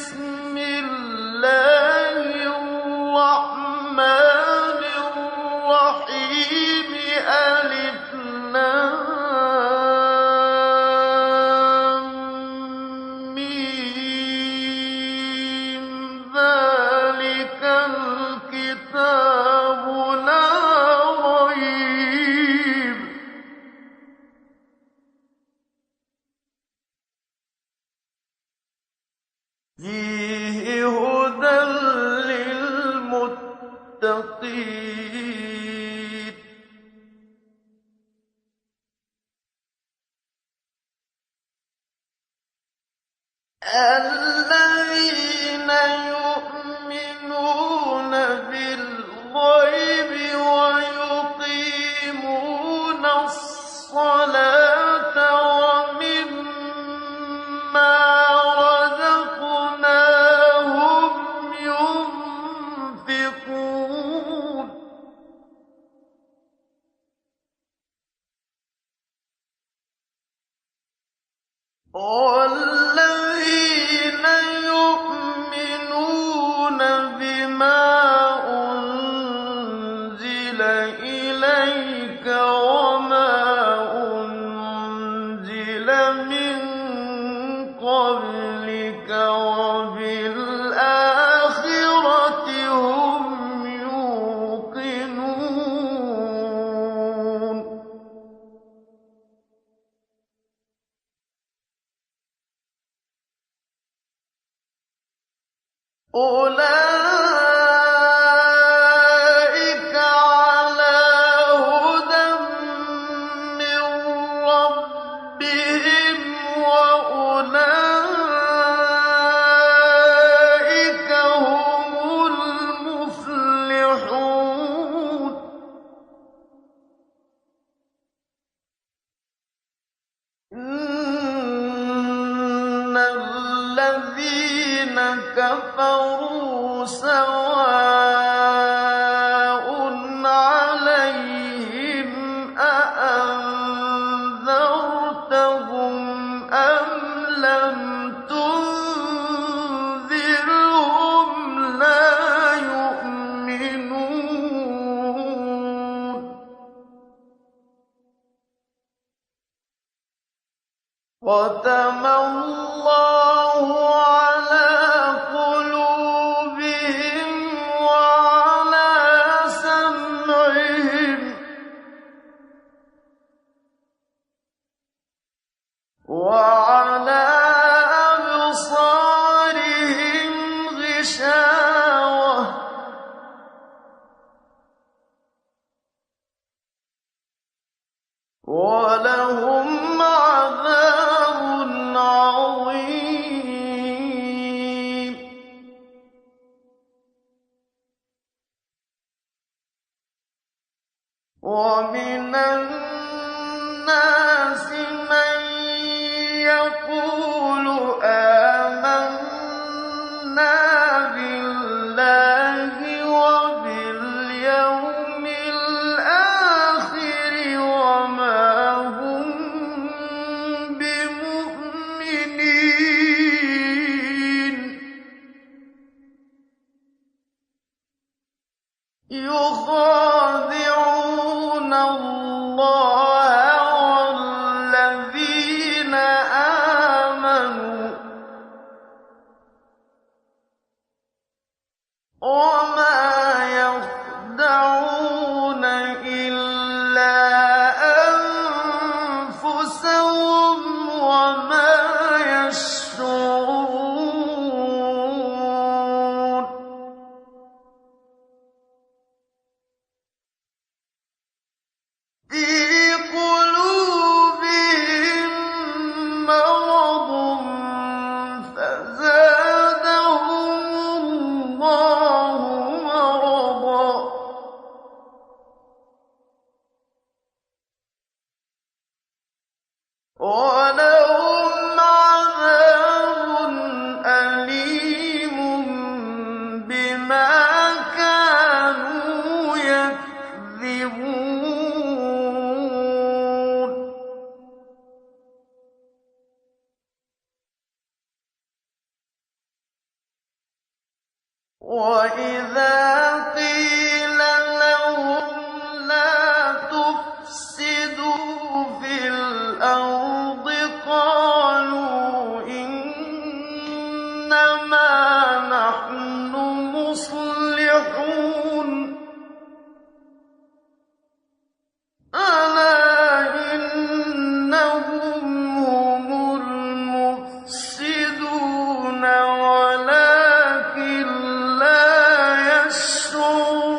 بسم الله الرحمن الرحيم ألف لام ميم ذلك الكتاب لا ريب فيه هدى للمتقين الذين يؤمنون بالغيب ويقيمون الصلاة ومما رزقناهم ينفقون والذين يؤمنون بما أنزل إليك وما أنزل من قبلك وبالآخرة هم يوقنون أولئك على هدى من ربهم وأولئك هم المفلحون إن الذين كفروا سواء عليهم أأنذرتهم أم لم تنذرهم لا يؤمنون ختم الله على قلوبهم وعلى سمعهم وعلى أبصارهم غشاوة ولهم عذاب عظيم ومن الناس من يقول آمنا بالله وباليوم الآخر وما هم بمؤمنين يخادعون الله والذين آمنوا وما يخدعون إلا أنفسهم وما يشعرون في قلوبهم مرض فزادهم الله مرضا وَإِذَا قِيلَ لَهُمْ لَا تُفْسِدُوا فِي الْأَرْضِ قَالُوا إِنَّمَا نَحْنُ مُصْلِحُونَ أَلَا إِنَّهُمْ هُمُ الْمُفْسِدُونَ وَلَٰكِن لَّا يَشْعُرُونَ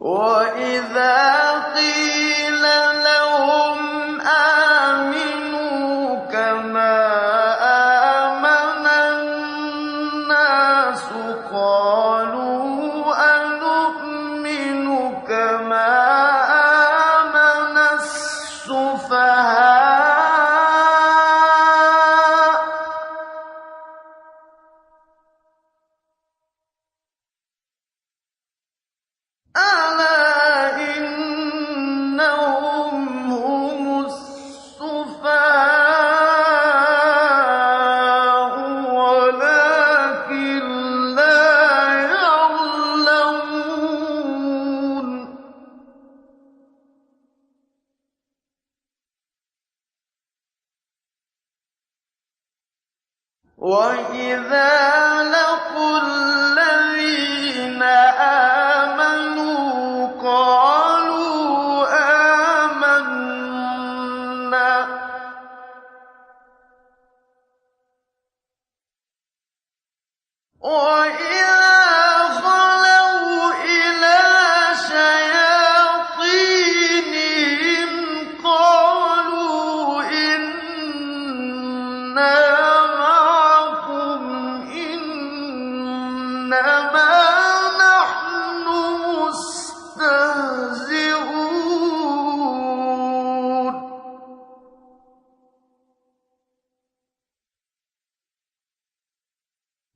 وَإِذَا قِيلَ لَهُمْ آمِنُوا كَمَا آمَنَ النَّاسُ قَالُوا أَنُؤْمِنُ كَمَا آمَنَ السُّفَهَاءُ أَلَا إِنَّهُمْ هُمُ السُّفَهَاءُ وَلَٰكِن لَّا يَعْلَمُونَ وَإِذَا لَقُوا الَّذِينَ آمَنُوا قَالُوا آمَنَّا وَإِذَا خَلَوْا إِلَىٰ شَيَاطِينِهِمْ قَالُوا إِنَّا مَعَكُمْ إِنَّمَا نَحْنُ مُسْتَهْزِئُونَ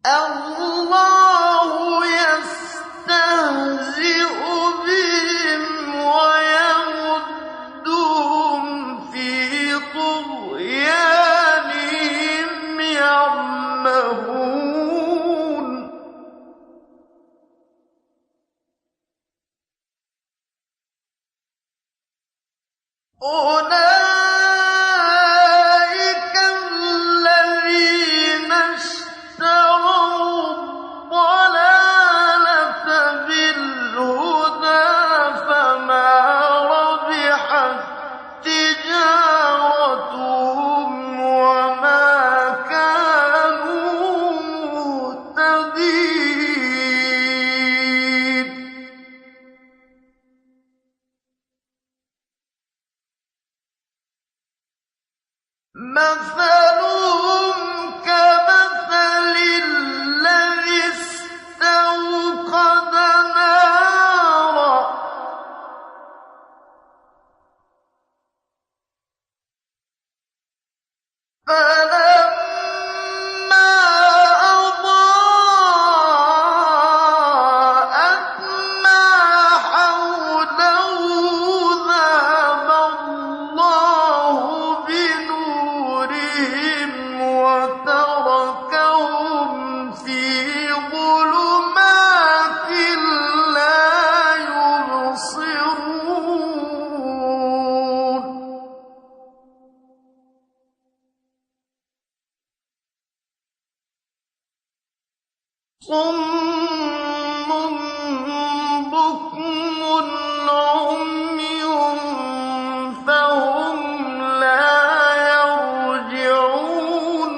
اللَّهُ يَسْتَهْزِئُ بِهِمْ وَيَمُدُّهُمْ فِي طُغْيَانِهِمْ يَعْمَهُونَ أُولَٰئِكَ الَّذِينَ اشْتَرَوُا الضَّلَالَةَ بِالْهُدَىٰ فَمَا رَبِحَت تِّجَارَتُهُمْ وَمَا كَانُوا مُهْتَدِينَ مَثَلُهُمْ كَمَثَلِ الَّذِي اسْتَوْقَدَ نَارًا فَلَمَّا أَضَاءَتْ مَا حَوْلَهُ ذَهَبَ اللَّهُ بِنُورِهِمْ وَتَرَكَهُمْ فِي ظُلُمَاتٍ لَّا يُبْصِرُونَ صُمٌّ بُكْمٌ عُمْيٌ فَهُمْ لَا يَرْجِعُونَ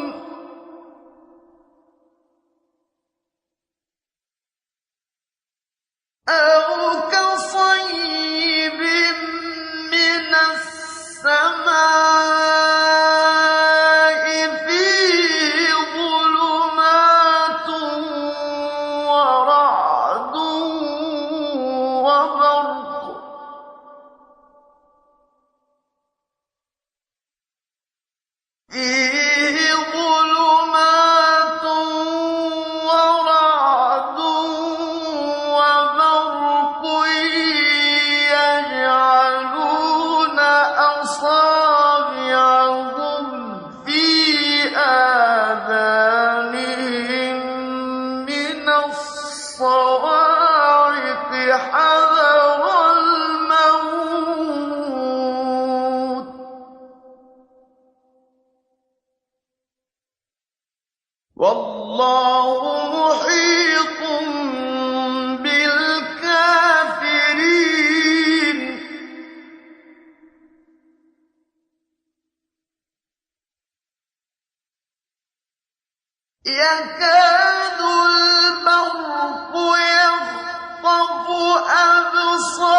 أَوْ كَصَيِّبٍ مِّنَ السَّمَاءِ فِيهِ ظُلُمَاتٌ وَرَعْدٌ وَبَرْقٌ يَجْعَلُونَ أَصَابِعَهُمْ وَاللَّهُ مُحِيطٌ بِالْكَافِرِينَ يَكَادُ الْبَرْقُ يَخْطَفُ أَبْصَارَهُمْ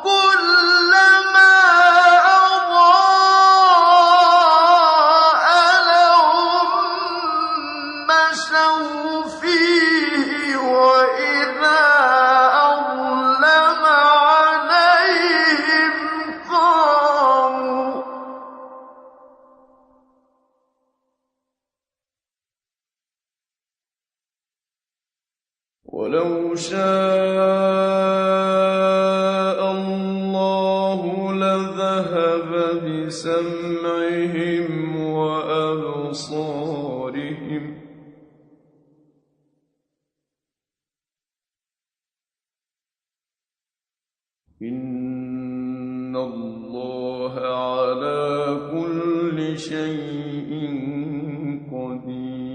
كُلَّمَا أَضَاءَ لَهُم مَّشَوْا فِيهِ وَإِذَا أَظْلَمَ عَلَيْهِمْ قَامُوا وَلَوْ شَاءَ اللَّهُ لَذَهَبَ بِسَمْعِهِمْ وَأَبْصَارِهِمْ ۚ إِنَّ اللَّهَ عَلَىٰ كُلِّ شَيْءٍ قَدِيرٌ